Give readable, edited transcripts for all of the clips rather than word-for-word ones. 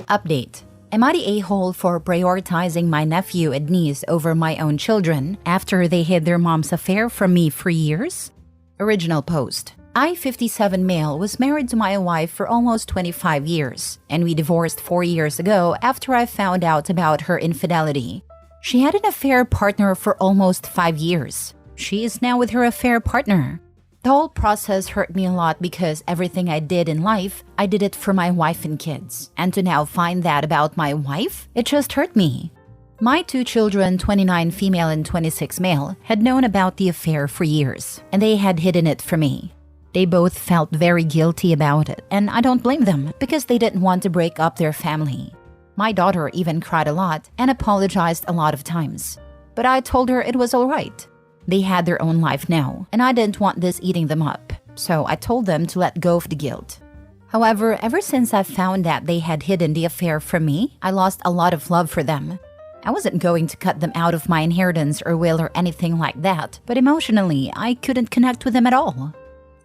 Update. Am I the a-hole for prioritizing my nephew and niece over my own children after they hid their mom's affair from me for years? Original post. I, 57 male, was married to my wife for almost 25 years, and we divorced 4 years ago after I found out about her infidelity. She had an affair partner for almost 5 years. She is now with her affair partner. The whole process hurt me a lot because everything I did in life, I did it for my wife and kids. And to now find that about my wife, it just hurt me. My 2 children, 29 female and 26 male, had known about the affair for years, and they had hidden it from me. They both felt very guilty about it, and I don't blame them because they didn't want to break up their family. My daughter even cried a lot and apologized a lot of times. But I told her it was all right. They had their own life now, and I didn't want this eating them up, so I told them to let go of the guilt. However, ever since I found that they had hidden the affair from me, I lost a lot of love for them. I wasn't going to cut them out of my inheritance or will or anything like that, but emotionally, I couldn't connect with them at all.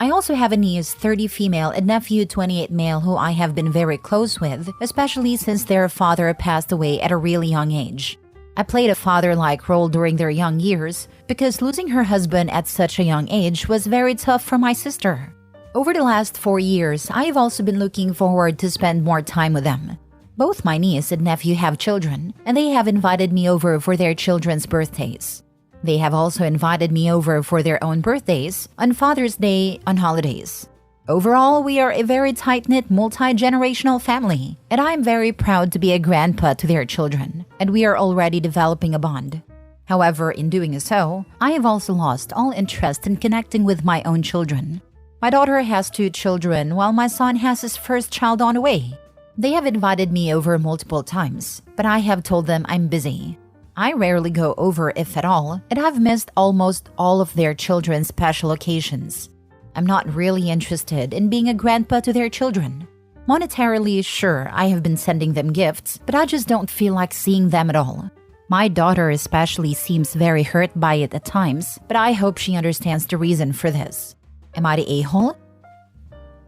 I also have a niece, 30 female, and nephew, 28 male, who I have been very close with, especially since their father passed away at a really young age. I played a father-like role during their young years because losing her husband at such a young age was very tough for my sister. Over the last 4 years, I have also been looking forward to spend more time with them. Both my niece and nephew have children, and they have invited me over for their children's birthdays. They have also invited me over for their own birthdays, on Father's Day, on holidays. Overall, we are a very tight-knit, multi-generational family, and I am very proud to be a grandpa to their children, and we are already developing a bond. However, in doing so, I have also lost all interest in connecting with my own children. My daughter has 2 children, while my son has his first child on the way. They have invited me over multiple times, but I have told them I'm busy. I rarely go over, if at all, and I've missed almost all of their children's special occasions. I'm not really interested in being a grandpa to their children. Monetarily, sure, I have been sending them gifts, but I just don't feel like seeing them at all. My daughter especially seems very hurt by it at times, but I hope she understands the reason for this. Am I the a-hole?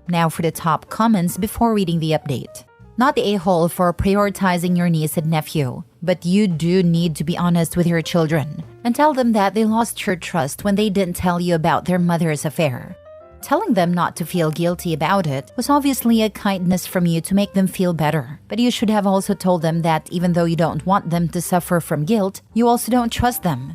Now for the top comments before reading the update. Not the a-hole for prioritizing your niece and nephew, but you do need to be honest with your children and tell them that they lost your trust when they didn't tell you about their mother's affair. Telling them not to feel guilty about it was obviously a kindness from you to make them feel better, but you should have also told them that even though you don't want them to suffer from guilt, you also don't trust them.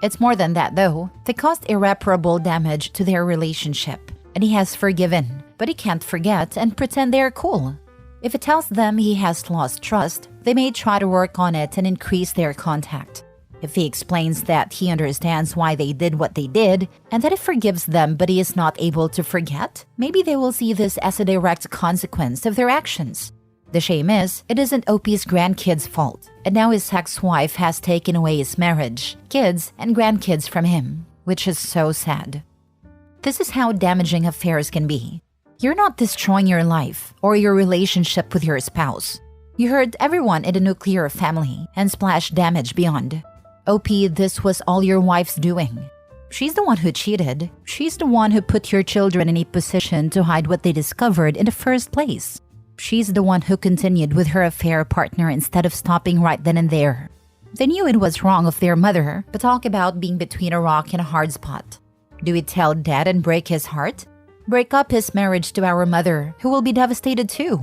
It's more than that though. They caused irreparable damage to their relationship, and he has forgiven, but he can't forget and pretend they're cool. If it tells them he has lost trust, they may try to work on it and increase their contact. If he explains that he understands why they did what they did, and that he forgives them but he is not able to forget, maybe they will see this as a direct consequence of their actions. The shame is, it isn't OP's grandkids' fault, and now his ex-wife has taken away his marriage, kids, and grandkids from him, which is so sad. This is how damaging affairs can be. You're not destroying your life or your relationship with your spouse. You hurt everyone in the nuclear family and splash damage beyond. OP, this was all your wife's doing. She's the one who cheated. She's the one who put your children in a position to hide what they discovered in the first place. She's the one who continued with her affair partner instead of stopping right then and there. They knew it was wrong of their mother, but talk about being between a rock and a hard spot. Do we tell dad and break his heart? Break up his marriage to our mother, who will be devastated too?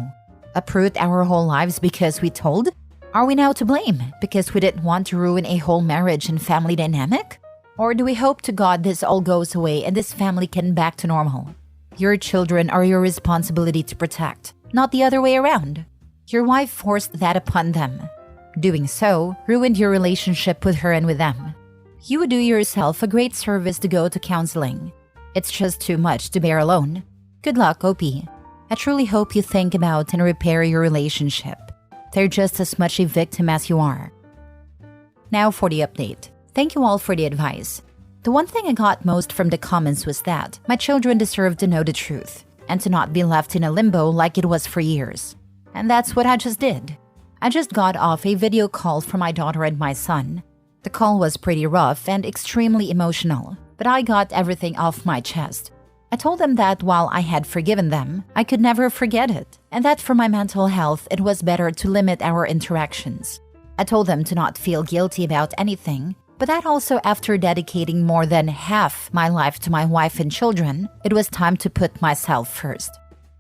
Uproot our whole lives because we told? Are we now to blame because we didn't want to ruin a whole marriage and family dynamic? Or do we hope to God this all goes away and this family can back to normal? Your children are your responsibility to protect, not the other way around. Your wife forced that upon them. Doing so ruined your relationship with her and with them. You would do yourself a great service to go to counseling. It's just too much to bear alone. Good luck, OP. I truly hope you think about and repair your relationship. They're just as much a victim as you are. Now for the update. Thank you all for the advice. The one thing I got most from the comments was that my children deserve to know the truth and to not be left in a limbo like it was for years. And that's what I just did. I just got off a video call from my daughter and my son. The call was pretty rough and extremely emotional, but I got everything off my chest. I told them that while I had forgiven them, I could never forget it, and that for my mental health, it was better to limit our interactions. I told them to not feel guilty about anything, but that also after dedicating more than half my life to my wife and children, it was time to put myself first.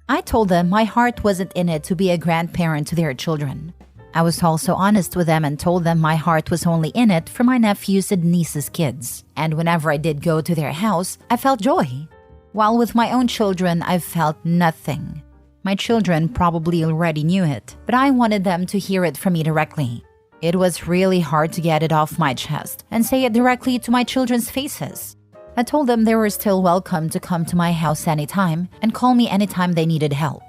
I told them my heart wasn't in it to be a grandparent to their children. I was also honest with them and told them my heart was only in it for my nephews and nieces' kids, and whenever I did go to their house, I felt joy. While with my own children, I felt nothing. My children probably already knew it, but I wanted them to hear it from me directly. It was really hard to get it off my chest and say it directly to my children's faces. I told them they were still welcome to come to my house anytime and call me anytime they needed help.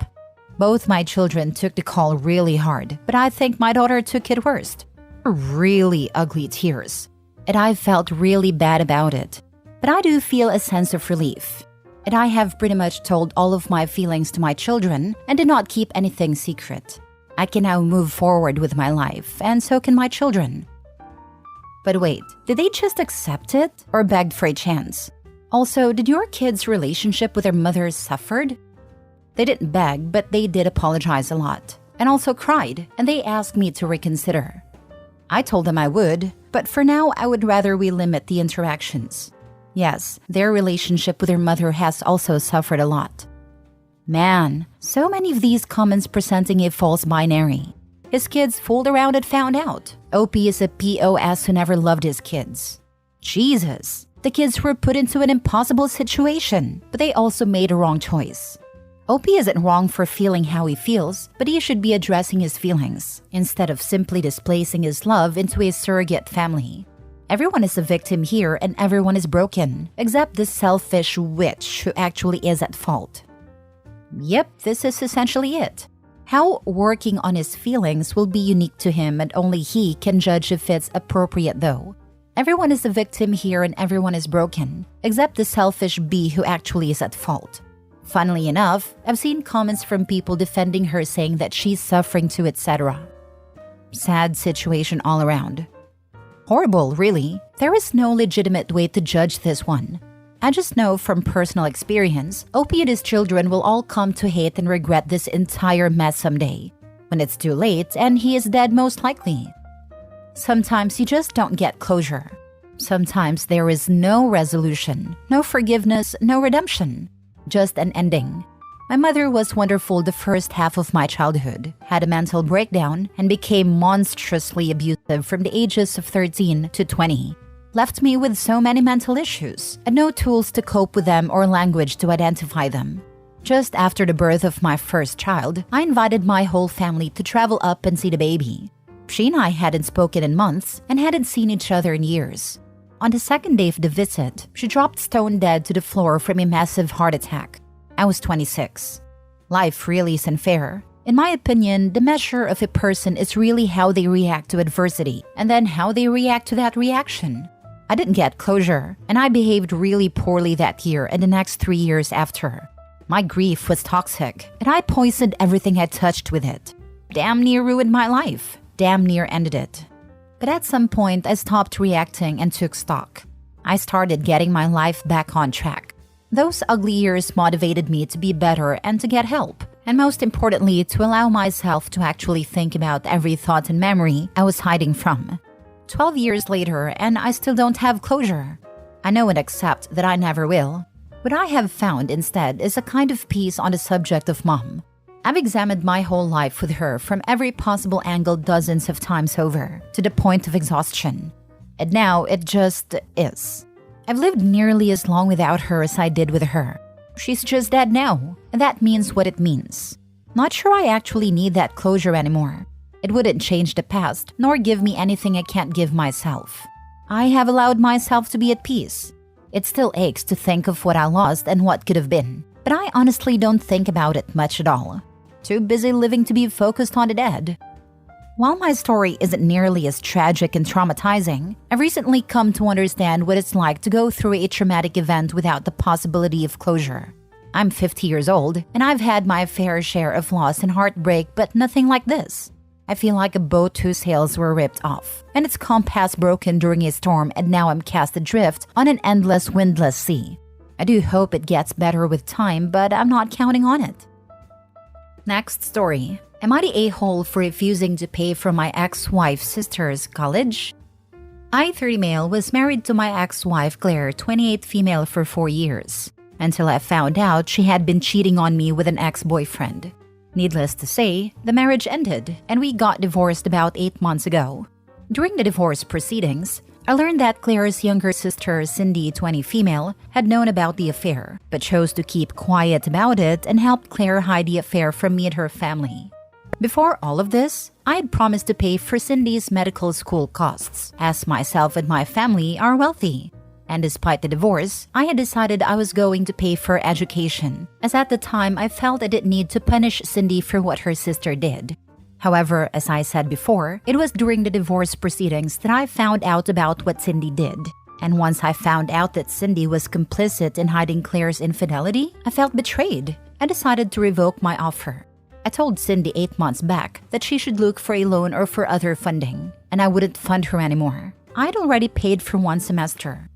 Both my children took the call really hard, but I think my daughter took it worst. Really ugly tears. And I felt really bad about it. But I do feel a sense of relief. And I have pretty much told all of my feelings to my children and did not keep anything secret. I can now move forward with my life, and so can my children. But wait, did they just accept it or begged for a chance? Also, did your kids' relationship with their mothers suffered? They didn't beg, but they did apologize a lot, and also cried, and they asked me to reconsider. I told them I would, but for now I would rather we limit the interactions. Yes, their relationship with their mother has also suffered a lot. Man, so many of these comments presenting a false binary. His kids fooled around and found out. OP is a POS who never loved his kids. Jesus, the kids were put into an impossible situation, but they also made a wrong choice. OP isn't wrong for feeling how he feels, but he should be addressing his feelings, instead of simply displacing his love into a surrogate family. Everyone is a victim here and everyone is broken, except this selfish witch who actually is at fault. Yep, this is essentially it. How working on his feelings will be unique to him and only he can judge if it's appropriate though. Everyone is a victim here and everyone is broken, except the selfish bee who actually is at fault. Funnily enough, I've seen comments from people defending her saying that she's suffering too, etc. Sad situation all around. Horrible, really. There is no legitimate way to judge this one. I just know from personal experience, OP and his children will all come to hate and regret this entire mess someday, when it's too late and he is dead most likely. Sometimes you just don't get closure. Sometimes there is no resolution, no forgiveness, no redemption. Just an ending. My mother was wonderful the first half of my childhood, had a mental breakdown, and became monstrously abusive from the ages of 13 to 20. Left me with so many mental issues, and no tools to cope with them or language to identify them. Just after the birth of my first child, I invited my whole family to travel up and see the baby. She and I hadn't spoken in months and hadn't seen each other in years. On the second day of the visit, she dropped stone dead to the floor from a massive heart attack. I was 26. Life really isn't fair. In my opinion, the measure of a person is really how they react to adversity, and then how they react to that reaction. I didn't get closure, and I behaved really poorly that year and the next 3 years after. My grief was toxic, and I poisoned everything I touched with it. Damn near ruined my life. Damn near ended it. But at some point, I stopped reacting and took stock. I started getting my life back on track. Those ugly years motivated me to be better and to get help, and most importantly, to allow myself to actually think about every thought and memory I was hiding from. 12 years later, and I still don't have closure. I know and accept that I never will. What I have found instead is a kind of peace on the subject of mom. I've examined my whole life with her from every possible angle dozens of times over, to the point of exhaustion. And now it just is. I've lived nearly as long without her as I did with her. She's just dead now, and that means what it means. Not sure I actually need that closure anymore. It wouldn't change the past, nor give me anything I can't give myself. I have allowed myself to be at peace. It still aches to think of what I lost and what could have been, but I honestly don't think about it much at all. Too busy living to be focused on the dead. While my story isn't nearly as tragic and traumatizing, I've recently come to understand what it's like to go through a traumatic event without the possibility of closure. I'm 50 years old, and I've had my fair share of loss and heartbreak, but nothing like this. I feel like a boat whose sails were ripped off, and its compass broken during a storm, and now I'm cast adrift on an endless, windless sea. I do hope it gets better with time, but I'm not counting on it. Next story. Am I the a-hole for refusing to pay for my ex-wife's sister's college? I, 30 male, was married to my ex-wife Claire, 28 female, for 4 years, until I found out she had been cheating on me with an ex-boyfriend. Needless to say, the marriage ended and we got divorced about 8 months ago. During the divorce proceedings, I learned that Claire's younger sister, Cindy, 20 female, had known about the affair, but chose to keep quiet about it and helped Claire hide the affair from me and her family. Before all of this, I had promised to pay for Cindy's medical school costs, as myself and my family are wealthy. And despite the divorce, I had decided I was going to pay for education, as at the time I felt I didn't need to punish Cindy for what her sister did. However, as I said before, it was during the divorce proceedings that I found out about what Cindy did. And once I found out that Cindy was complicit in hiding Claire's infidelity, I felt betrayed and decided to revoke my offer. I told Cindy 8 months back that she should look for a loan or for other funding, and I wouldn't fund her anymore. I'd already paid for 1 semester.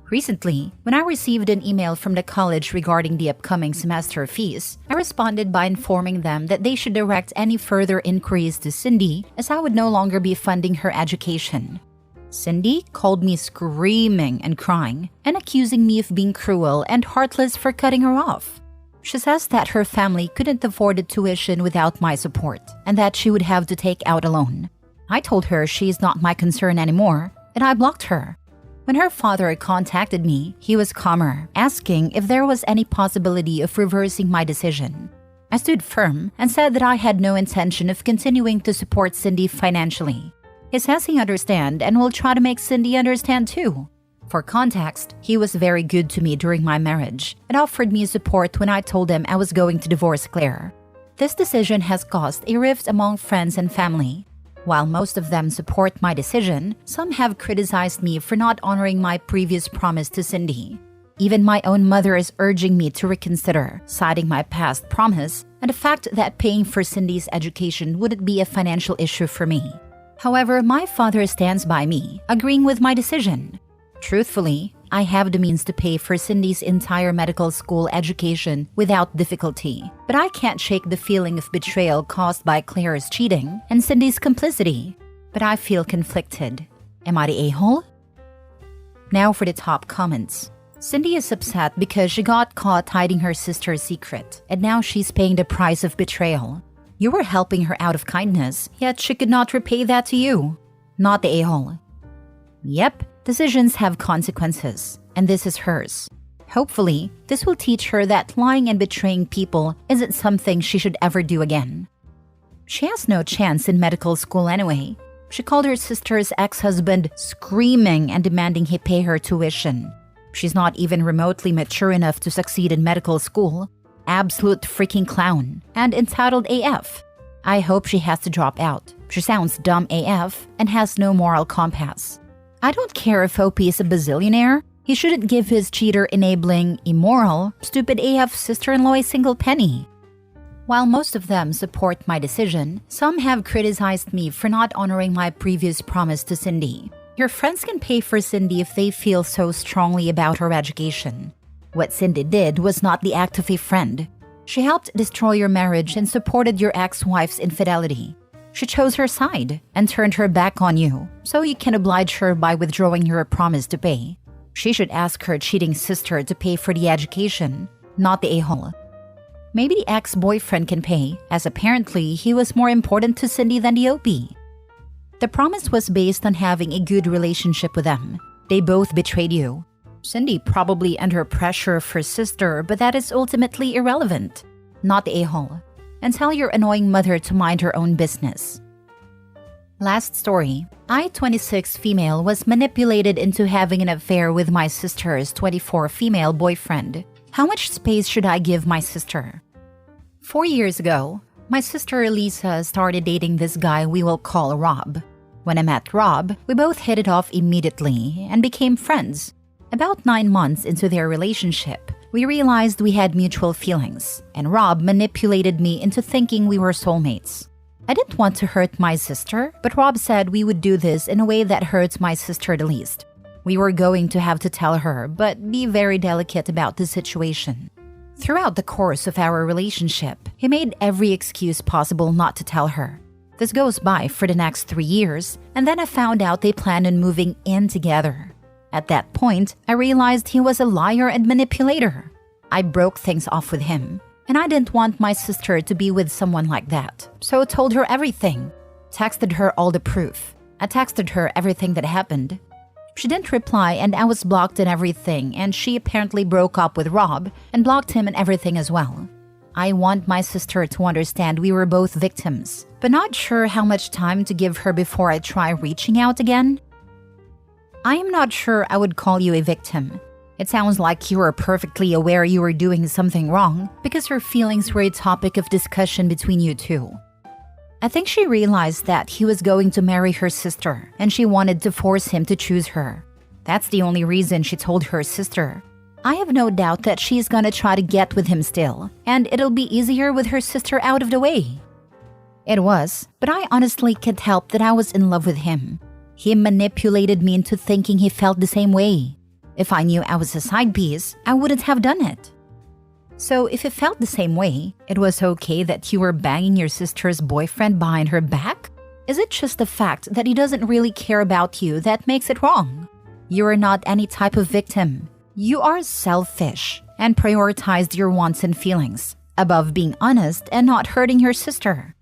Recently, when I received an email from the college regarding the upcoming semester fees, I responded by informing them that they should direct any further inquiries to Cindy, as I would no longer be funding her education. Cindy called me screaming and crying and accusing me of being cruel and heartless for cutting her off. She says that her family couldn't afford the tuition without my support and that she would have to take out a loan. I told her she is not my concern anymore, and I blocked her. When her father contacted me, he was calmer, asking if there was any possibility of reversing my decision. I stood firm and said that I had no intention of continuing to support Cindy financially. He says he understands and will try to make Cindy understand too. For context, he was very good to me during my marriage and offered me support when I told him I was going to divorce Claire. This decision has caused a rift among friends and family. While most of them support my decision, some have criticized me for not honoring my previous promise to Cindy. Even my own mother is urging me to reconsider, citing my past promise and the fact that paying for Cindy's education wouldn't be a financial issue for me. However, my father stands by me, agreeing with my decision. Truthfully, I have the means to pay for Cindy's entire medical school education without difficulty, but I can't shake the feeling of betrayal caused by Claire's cheating and Cindy's complicity. But I feel conflicted. Am I the a-hole? Now for the top comments. Cindy is upset because she got caught hiding her sister's secret, and now she's paying the price of betrayal. You were helping her out of kindness, yet she could not repay that to you. Not the a-hole. Yep. Decisions have consequences, and this is hers. Hopefully, this will teach her that lying and betraying people isn't something she should ever do again. She has no chance in medical school anyway. She called her sister's ex-husband screaming and demanding he pay her tuition. She's not even remotely mature enough to succeed in medical school. Absolute freaking clown and entitled AF. I hope she has to drop out. She sounds dumb AF and has no moral compass. I don't care if OP is a bazillionaire. He shouldn't give his cheater-enabling, immoral, stupid AF sister-in-law a single penny. While most of them support my decision, some have criticized me for not honoring my previous promise to Cindy. Your friends can pay for Cindy if they feel so strongly about her education. What Cindy did was not the act of a friend. She helped destroy your marriage and supported your ex-wife's infidelity. She chose her side and turned her back on you, so you can oblige her by withdrawing your promise to pay. She should ask her cheating sister to pay for the education, not the a-hole. Maybe the ex-boyfriend can pay, as apparently he was more important to Cindy than the OP. The promise was based on having a good relationship with them. They both betrayed you. Cindy probably under pressure of her sister, but that is ultimately irrelevant, not the a-hole. And tell your annoying mother to mind her own business. Last story. I, 26 female, was manipulated into having an affair with my sister's 24 female boyfriend. How much space should I give my sister? 4 years ago, my sister Lisa started dating this guy we will call Rob. When I met Rob, we both hit it off immediately and became friends. About 9 months into their relationship, we realized we had mutual feelings, and Rob manipulated me into thinking we were soulmates. I didn't want to hurt my sister, but Rob said we would do this in a way that hurts my sister the least. We were going to have to tell her, but be very delicate about the situation. Throughout the course of our relationship, he made every excuse possible not to tell her. This goes by for the next 3 years, and then I found out they planned on moving in together. At that point, I realized he was a liar and manipulator. I broke things off with him, and I didn't want my sister to be with someone like that, so I told her everything. Texted her all the proof. I texted her everything that happened. She didn't reply, and I was blocked and everything, and she apparently broke up with Rob and blocked him and everything as well. I want my sister to understand we were both victims, but not sure how much time to give her before I try reaching out again. I am not sure I would call you a victim. It sounds like you were perfectly aware you were doing something wrong because her feelings were a topic of discussion between you two. I think she realized that he was going to marry her sister and she wanted to force him to choose her. That's the only reason she told her sister. I have no doubt that she's gonna try to get with him still, and it'll be easier with her sister out of the way. It was, but I honestly can't help that I was in love with him. He manipulated me into thinking he felt the same way. If I knew I was a side piece, I wouldn't have done it. So if it felt the same way, it was okay that you were banging your sister's boyfriend behind her back? Is it just the fact that he doesn't really care about you that makes it wrong? You are not any type of victim. You are selfish and prioritized your wants and feelings above being honest and not hurting your sister.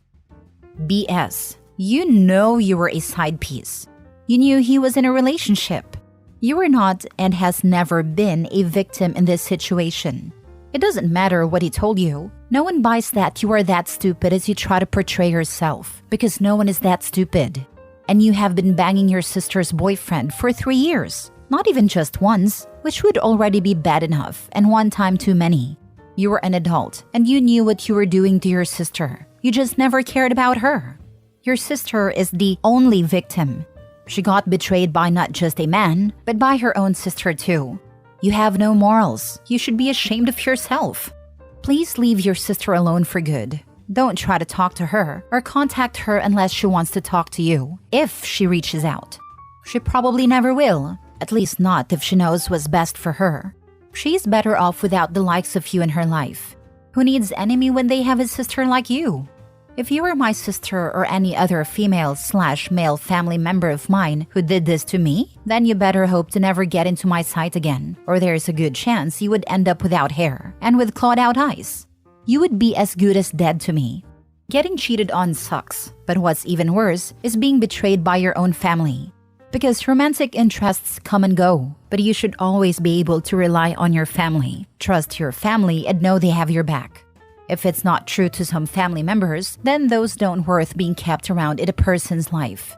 BS. You know you were a side piece. You knew he was in a relationship. You were not and has never been a victim in this situation. It doesn't matter what he told you. No one buys that you are that stupid as you try to portray yourself, because no one is that stupid. And you have been banging your sister's boyfriend for 3 years. Not even just once, which would already be bad enough, and one time too many. You were an adult, and you knew what you were doing to your sister. You just never cared about her. Your sister is the only victim. She got betrayed by not just a man, but by her own sister too. You have no morals. You should be ashamed of yourself. Please leave your sister alone for good. Don't try to talk to her or contact her unless she wants to talk to you, if she reaches out. She probably never will, at least not if she knows what's best for her. She's better off without the likes of you in her life. Who needs enemy when they have a sister like you? If you were my sister or any other female/male family member of mine who did this to me, then you better hope to never get into my sight again, or there's a good chance you would end up without hair and with clawed out eyes. You would be as good as dead to me. Getting cheated on sucks, but what's even worse is being betrayed by your own family. Because romantic interests come and go, but you should always be able to rely on your family, trust your family, and know they have your back. If it's not true to some family members, then those don't worth being kept around in a person's life.